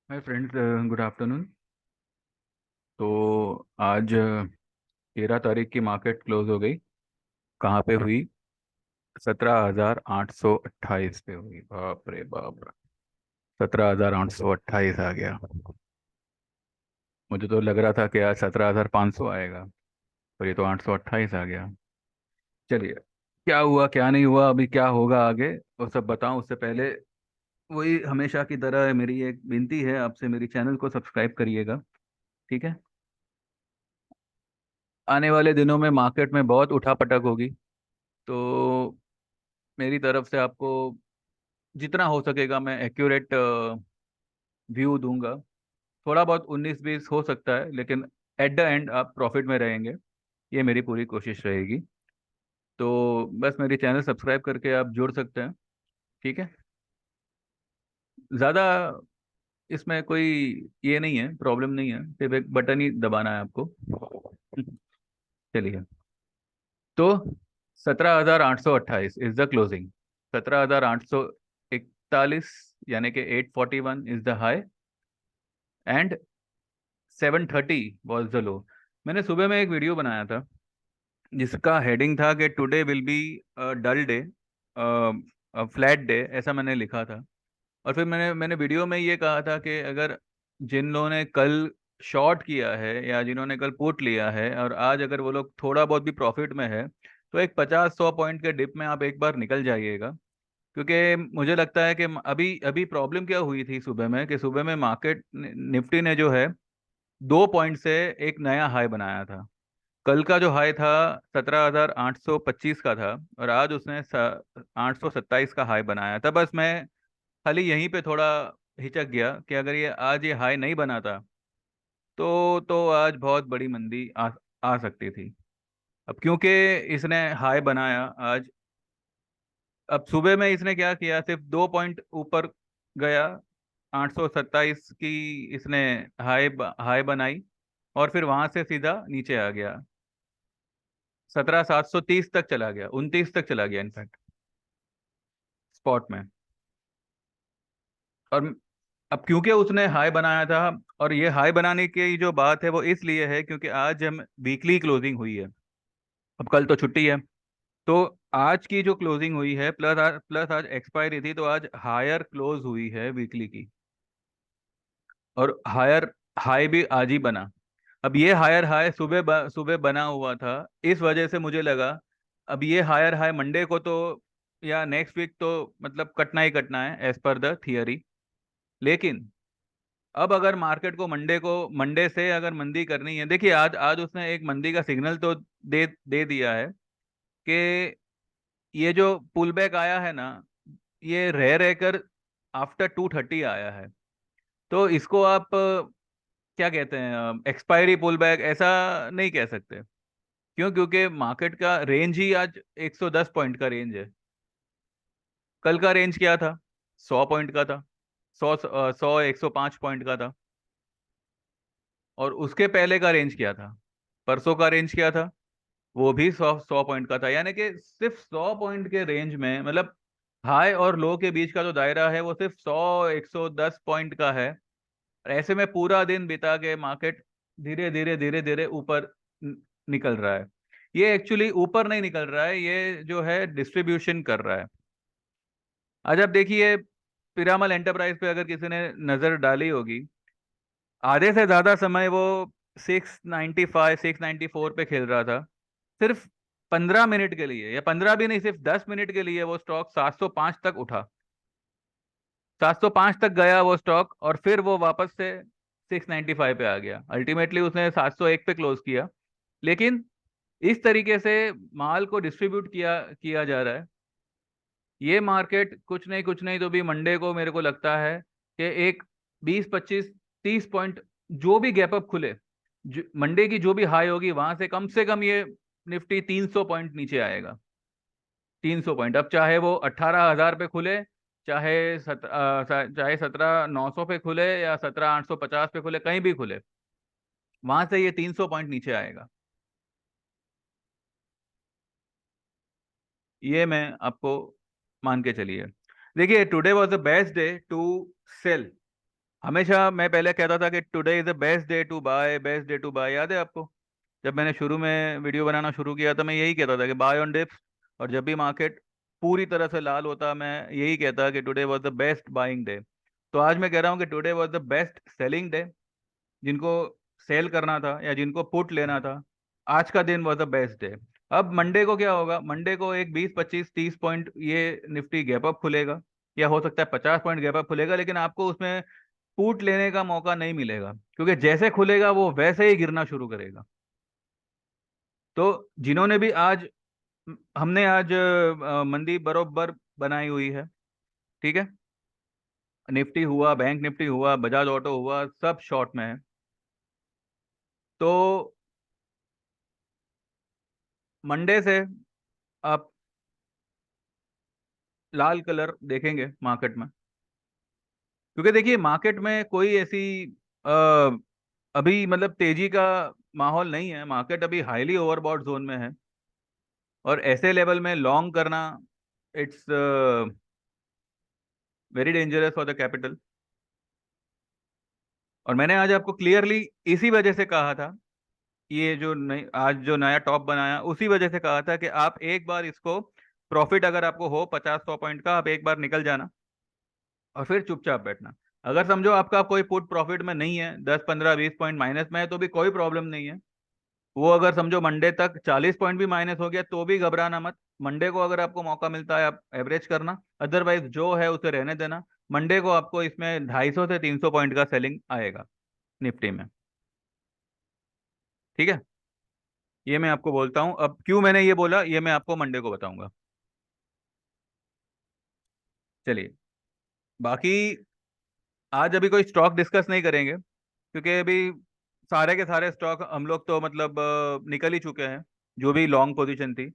Hi friends, good afternoon. तो आज 13 तारीख की मार्केट क्लोज हो गई। कहाँ पे हुई? 17,828 पे हुई। बाप रे बाप, 17,828 आ गया। मुझे तो लग रहा था कि आज 17,500 आएगा, पर ये तो 828 आ गया। चलिए, क्या हुआ क्या नहीं हुआ, अभी क्या होगा आगे वो सब बताऊं उससे पहले वही हमेशा की तरह मेरी एक विनती है आपसे, मेरी चैनल को सब्सक्राइब करिएगा। ठीक है। आने वाले दिनों में मार्केट में बहुत उठापटक होगी, तो मेरी तरफ से आपको जितना हो सकेगा मैं एक्यूरेट व्यू दूंगा। थोड़ा बहुत 19-20 हो सकता है, लेकिन एट द एंड आप प्रॉफिट में रहेंगे, ये मेरी पूरी कोशिश रहेगी। तो बस मेरी चैनल सब्सक्राइब करके आप जुड़ सकते हैं। ठीक है। ज़्यादा इसमें कोई ये नहीं है, प्रॉब्लम नहीं है, सिर्फ एक बटन ही दबाना है आपको। चलिए। तो 17,828 इज द क्लोजिंग। 17,841 यानी कि 841 is the high, and 730 was the low. मैंने सुबह में एक वीडियो बनाया था जिसका हेडिंग था कि today will be dull day, flat day, ऐसा मैंने लिखा था। और फिर मैंने वीडियो में ये कहा था कि अगर जिन लोगों ने कल शॉर्ट किया है या जिन्होंने कल पुट लिया है और आज अगर वो लोग थोड़ा बहुत भी प्रॉफिट में है, तो एक 50-100 पॉइंट के डिप में आप एक बार निकल जाइएगा। क्योंकि मुझे लगता है कि अभी अभी प्रॉब्लम क्या हुई थी सुबह में, कि सुबह में मार्केट निफ्टी ने जो है 2 पॉइंट से एक नया हाई बनाया था। कल का जो हाई था 17,825 का था, और आज उसने 827 का हाई बनाया था। बस मैं खाली यहीं पे थोड़ा हिचक गया कि अगर ये आज ये हाई नहीं बनाता तो आज बहुत बड़ी मंदी आ सकती थी। अब क्योंकि इसने हाई बनाया आज, अब सुबह में इसने क्या किया, सिर्फ 2 पॉइंट ऊपर गया, 827 की इसने हाई बनाई, और फिर वहां से सीधा नीचे आ गया, 17,730 तक चला गया, 29 तक चला गया इनफैक्ट स्पॉट में। और अब क्योंकि उसने हाई बनाया था, और ये हाई बनाने की जो बात है वो इसलिए है क्योंकि आज हम वीकली क्लोजिंग हुई है। अब कल तो छुट्टी है, तो आज की जो क्लोजिंग हुई है प्लस आज एक्सपायरी थी, तो आज हायर क्लोज हुई है वीकली की। और हायर हाई भी आज ही बना। अब ये हायर हाई सुबह बना हुआ था, इस वजह से मुझे लगा अब ये हायर हाई मंडे को तो या नेक्स्ट वीक तो मतलब कटना ही कटना है एज पर द थियरी। लेकिन अब अगर मार्केट को मंडे से अगर मंदी करनी है, देखिए आज आज उसने एक मंदी का सिग्नल तो दे दे दिया है कि ये जो पुल बैक आया है ना, ये रह रहकर आफ्टर 230 आया है। तो इसको आप क्या कहते हैं, एक्सपायरी पुल बैक ऐसा नहीं कह सकते। क्यों? क्योंकि मार्केट का रेंज ही आज 110 पॉइंट का रेंज है। कल का रेंज क्या था? 100 पॉइंट का था। 105 पॉइंट का था। और उसके पहले का रेंज क्या था? परसों का रेंज क्या था? वो भी 100 पॉइंट का था। यानी कि सिर्फ 100 पॉइंट के रेंज में, मतलब हाई और लो के बीच का जो दायरा है वो सिर्फ 100-110 पॉइंट का है। और ऐसे में पूरा दिन बिता के मार्केट धीरे धीरे ऊपर निकल रहा है। ये एक्चुअली ऊपर नहीं निकल रहा है, ये जो है डिस्ट्रीब्यूशन कर रहा है। आज आप देखिए, पिरामल एंटरप्राइज पे अगर किसी ने नजर डाली होगी, आधे से ज्यादा समय वो 695 694 पे खेल रहा था। सिर्फ 15 मिनट के लिए, या 15 भी नहीं, सिर्फ 10 मिनट के लिए वो स्टॉक 705 तक उठा। 705 तक गया वो स्टॉक, और फिर वो वापस से 695 पे आ गया। अल्टीमेटली उसने 701 पे क्लोज किया। लेकिन इस तरीके से माल को डिस्ट्रीब्यूट किया किया जा रहा है। ये मार्केट कुछ नहीं तो भी मंडे को मेरे को लगता है कि एक 20-25-30 पॉइंट जो भी गैप अप खुले, मंडे की जो भी हाई होगी वहां से कम ये निफ्टी 300 पॉइंट नीचे आएगा। 300 पॉइंट, अब चाहे वो 18,000 पे खुले, चाहे 17,900 पे खुले, या 17,850 पे खुले, कहीं भी खुले, वहां से ये 300 पॉइंट नीचे आएगा। ये मैं आपको मान के चलिए। देखिए, today was the best day to sell. हमेशा मैं पहले कहता था कि today is the best day to buy, best day to buy, याद है आपको? जब मैंने शुरू में वीडियो बनाना शुरू किया था मैं यही कहता था कि बाय ऑन डिप्स। और जब भी मार्केट पूरी तरह से लाल होता मैं यही कहता कि today was the best buying day. तो आज मैं कह रहा हूँ कि today was the best selling day. जिनको सेल करना था या जिनको पुट लेना था, आज का दिन वाज द बेस्ट डे। अब मंडे को क्या होगा? मंडे को एक 20 25 30 पॉइंट ये निफ्टी गैप अप खुलेगा, या हो सकता है 50 पॉइंट गैप अप खुलेगा, लेकिन आपको उसमें पुट लेने का मौका नहीं मिलेगा, क्योंकि जैसे खुलेगा वो वैसे ही गिरना शुरू करेगा। तो जिन्होंने भी आज, हमने आज मंदी बरोबर बनाई हुई है, ठीक है। निफ्टी हुआ, बैंक निफ्टी हुआ, बजाज ऑटो हुआ, सब शॉर्ट में है। तो मंडे से आप लाल कलर देखेंगे मार्केट में, क्योंकि देखिए मार्केट में कोई ऐसी अ, अभी मतलब तेजी का माहौल नहीं है। मार्केट अभी हाईली ओवरबॉट जोन में है, और ऐसे लेवल में लॉन्ग करना, it's very dangerous for the capital. और मैंने आज आपको क्लियरली इसी वजह से कहा था, ये जो नई आज जो नया टॉप बनाया उसी वजह से कहा था कि आप एक बार इसको, प्रॉफिट अगर आपको हो 50 100 पॉइंट का, आप एक बार निकल जाना और फिर चुपचाप बैठना। अगर समझो आपका कोई पुट प्रॉफिट में नहीं है, 10 15 20 पॉइंट माइनस में है, तो भी कोई प्रॉब्लम नहीं है। वो अगर समझो मंडे तक 40 पॉइंट भी माइनस हो गया तो भी घबराना मत। मंडे को अगर आपको मौका मिलता है आप एवरेज करना, अदरवाइज जो है उसे रहने देना। मंडे को आपको इसमें 250 से 300 पॉइंट का सेलिंग आएगा निफ्टी में, ठीक है। ये मैं आपको बोलता हूँ। अब क्यों मैंने ये बोला ये मैं आपको मंडे को बताऊंगा। चलिए, बाकी आज अभी कोई स्टॉक डिस्कस नहीं करेंगे, क्योंकि अभी सारे के सारे स्टॉक हम लोग तो मतलब निकल ही चुके हैं, जो भी लॉन्ग पोजीशन थी।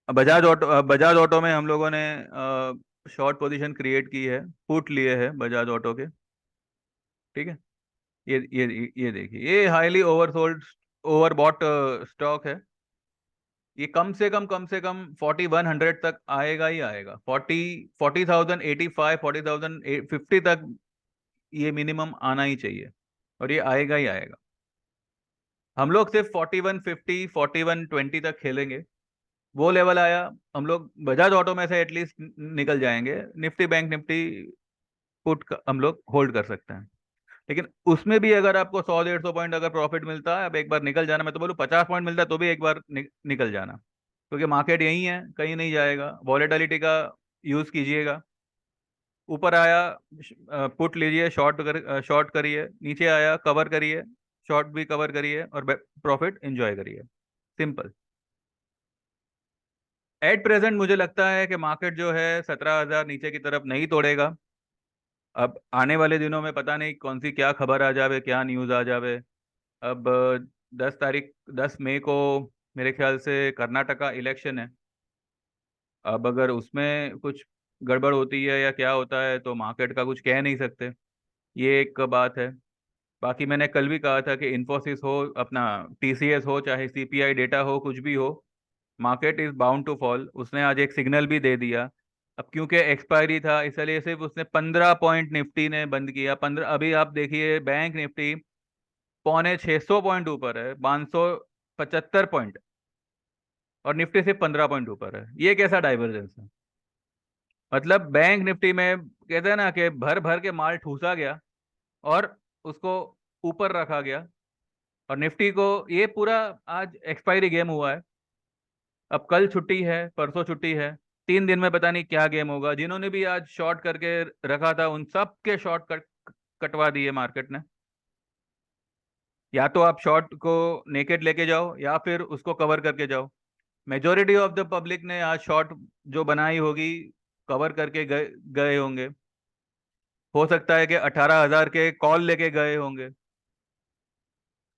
बजाज ऑटो में हम लोगों ने शॉर्ट पोजीशन क्रिएट की है, पुट लिए है बजाज ऑटो के, ठीक है। ये देखिए, ये हाईली ओवरसोल्ड, ओवरबॉट स्टॉक है। ये कम से कम 4100 तक आएगा ही आएगा। 40,085, 40,050 तक ये मिनिमम आना ही चाहिए, और ये आएगा ही आएगा। हम लोग सिर्फ 4150 4120 तक खेलेंगे। वो लेवल आया, हम लोग बजाज ऑटो में से एटलीस्ट निकल जाएंगे। निफ्टी बैंक निफ्टी पुट हम लोग होल्ड कर सकते हैं, लेकिन उसमें भी अगर आपको 100 150 पॉइंट अगर प्रॉफिट मिलता है, अब एक बार निकल जाना। मैं तो बोलूँ 50 पॉइंट मिलता है तो भी एक बार निकल जाना, क्योंकि मार्केट यही है, कहीं नहीं जाएगा। वॉलेटिलिटी का यूज कीजिएगा। ऊपर आया, पुट लीजिए, शॉर्ट करिए, नीचे आया कवर करिए, शॉर्ट भी कवर करिए, और प्रॉफिट एंजॉय करिए। सिंपल। एट प्रेजेंट मुझे लगता है कि मार्केट जो है 17,000 नीचे की तरफ नहीं तोड़ेगा। अब आने वाले दिनों में पता नहीं कौन सी क्या खबर आ जावे, क्या न्यूज़ आ जावे। अब 10 तारीख, 10 मई को मेरे ख्याल से कर्नाटका इलेक्शन है। अब अगर उसमें कुछ गड़बड़ होती है या क्या होता है तो मार्केट का कुछ कह नहीं सकते। ये एक बात है। बाकी मैंने कल भी कहा था कि इन्फोसिस हो, अपना टीसीएस हो, चाहे सीपीआई डेटा हो, कुछ भी हो, market is bound to fall. उसने आज एक सिग्नल भी दे दिया। अब क्योंकि एक्सपायरी था इसलिए सिर्फ उसने 15 पॉइंट निफ्टी ने बंद किया। 15, अभी आप देखिए बैंक निफ्टी 650 पॉइंट ऊपर है, 575 पॉइंट, और निफ्टी सिर्फ 15 पॉइंट ऊपर है। ये कैसा डाइवर्जेंस है? मतलब बैंक निफ्टी में कहते हैं ना कि भर भर के माल ठूसा गया और उसको ऊपर रखा गया, और निफ्टी को ये पूरा आज एक्सपायरी गेम हुआ है। अब कल छुट्टी है, परसों छुट्टी है, 3 दिन में पता नहीं क्या गेम होगा। जिन्होंने भी आज शॉर्ट करके रखा था उन सब के शॉर्ट कटवा दिए मार्केट ने। या तो आप शॉर्ट को नेकेड लेके जाओ या फिर उसको कवर करके जाओ। मेजोरिटी ऑफ द पब्लिक ने आज शॉर्ट जो बनाई होगी कवर करके गए गए होंगे। हो सकता है कि 18,000 के कॉल लेके गए होंगे,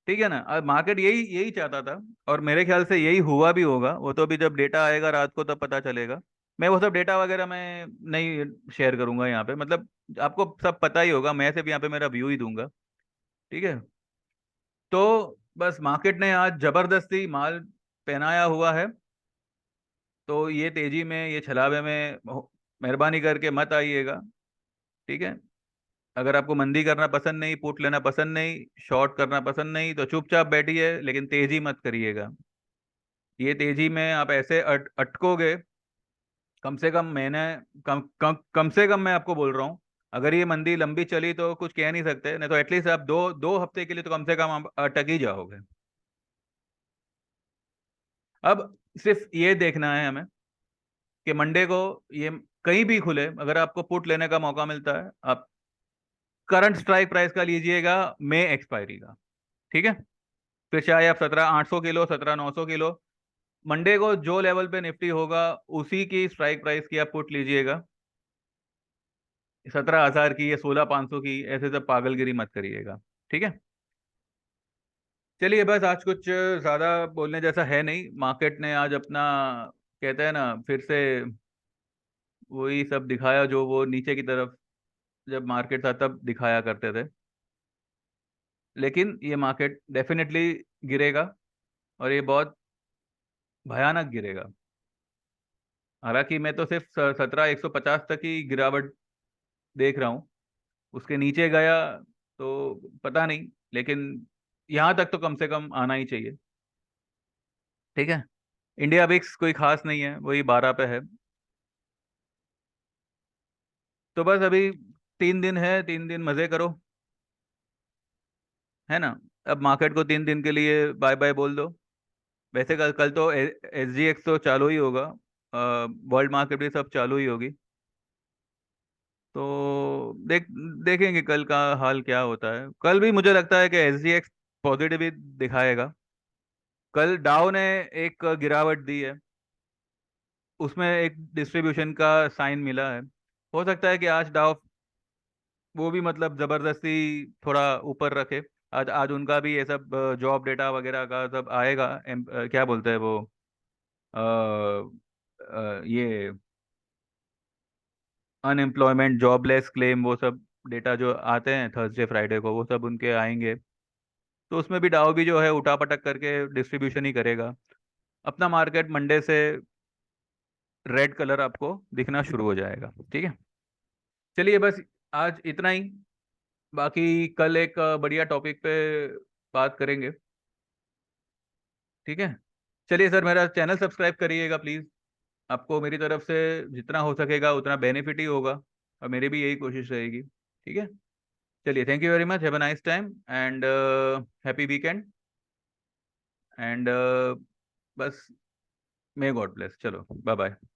ठीक है ना। अब मार्केट यही यही चाहता था, और मेरे ख्याल से यही हुआ भी होगा। वो तो अभी जब डेटा आएगा रात को तब पता चलेगा। मैं वो सब डेटा वगैरह मैं नहीं शेयर करूंगा यहाँ पे, मतलब आपको सब पता ही होगा। मैं सिर्फ यहाँ पे मेरा व्यू ही दूंगा, ठीक है। तो बस मार्केट ने आज जबरदस्ती माल पहनाया हुआ है। तो ये तेजी में, ये छलावे में मेहरबानी करके मत आइएगा, ठीक है। अगर आपको मंदी करना पसंद नहीं, पुट लेना पसंद नहीं, शॉर्ट करना पसंद नहीं, तो चुपचाप बैठिए, लेकिन तेजी मत करिएगा। ये तेजी में आप ऐसे अटकोगे, कम से कम महीने, कम से कम मैं आपको बोल रहा हूँ, अगर ये मंदी लंबी चली तो कुछ कह नहीं सकते, नहीं तो एटलीस्ट आप दो दो हफ्ते के लिए तो कम से कम आप अटक ही जाओगे। अब सिर्फ ये देखना है हमें कि मंडे को ये कहीं भी खुले, अगर आपको पुट लेने का मौका मिलता है, आप करंट स्ट्राइक प्राइस का लीजिएगा, मई एक्सपायरी का। ठीक है, फिर चाहे आप 17,800 किलो, 17,900 किलो, मंडे को जो लेवल पे निफ्टी होगा उसी की स्ट्राइक प्राइस की आप पुट लीजिएगा। 17,000 की या 16,500 की ऐसे सब पागलगिरी मत करिएगा। ठीक है, चलिए बस आज कुछ ज्यादा बोलने जैसा है नहीं। मार्केट ने आज अपना, कहते हैं ना, फिर से वही सब दिखाया जो वो नीचे की तरफ जब मार्केट था तब दिखाया करते थे। लेकिन ये मार्केट डेफिनेटली गिरेगा, और ये बहुत भयानक गिरेगा। हालांकि मैं तो सिर्फ 17,150 तक ही गिरावट देख रहा हूँ। उसके नीचे गया तो पता नहीं, लेकिन यहाँ तक तो कम से कम आना ही चाहिए। ठीक है, इंडिया विक्स कोई खास नहीं है, वही 12 पे है। तो बस अभी 3 दिन है, 3 दिन मजे करो, है ना। अब मार्केट को 3 दिन के लिए बाय बाय बोल दो। वैसे कल कल तो SGX तो चालू ही होगा, वर्ल्ड मार्केट भी सब चालू ही होगी। तो देखेंगे कल का हाल क्या होता है। कल भी मुझे लगता है कि SGX पॉजिटिव ही दिखाएगा। कल डाउ ने एक गिरावट दी है, उसमें एक डिस्ट्रीब्यूशन का साइन मिला है। हो सकता है कि आज डाउ वो भी मतलब जबरदस्ती थोड़ा ऊपर रखे। आज आज उनका भी ये सब जॉब डेटा वगैरह का सब आएगा। क्या बोलते हैं वो, ये अनएम्प्लॉयमेंट, जॉबलेस क्लेम, वो सब डेटा जो आते हैं थर्सडे फ्राइडे को, वो सब उनके आएंगे। तो उसमें भी डाउ भी जो है उठापटक करके डिस्ट्रीब्यूशन ही करेगा। अपना मार्केट मंडे से रेड कलर आपको दिखना शुरू हो जाएगा। ठीक है, चलिए बस आज इतना ही। बाकी कल एक बढ़िया टॉपिक पे बात करेंगे। ठीक है, चलिए सर, मेरा चैनल सब्सक्राइब करिएगा प्लीज़। आपको मेरी तरफ से जितना हो सकेगा उतना बेनिफिट ही होगा, और मेरी भी यही कोशिश रहेगी। ठीक है, चलिए, thank you very much, have a nice time and happy weekend and बस, मे गॉड ब्लेस। चलो, बाय बाय।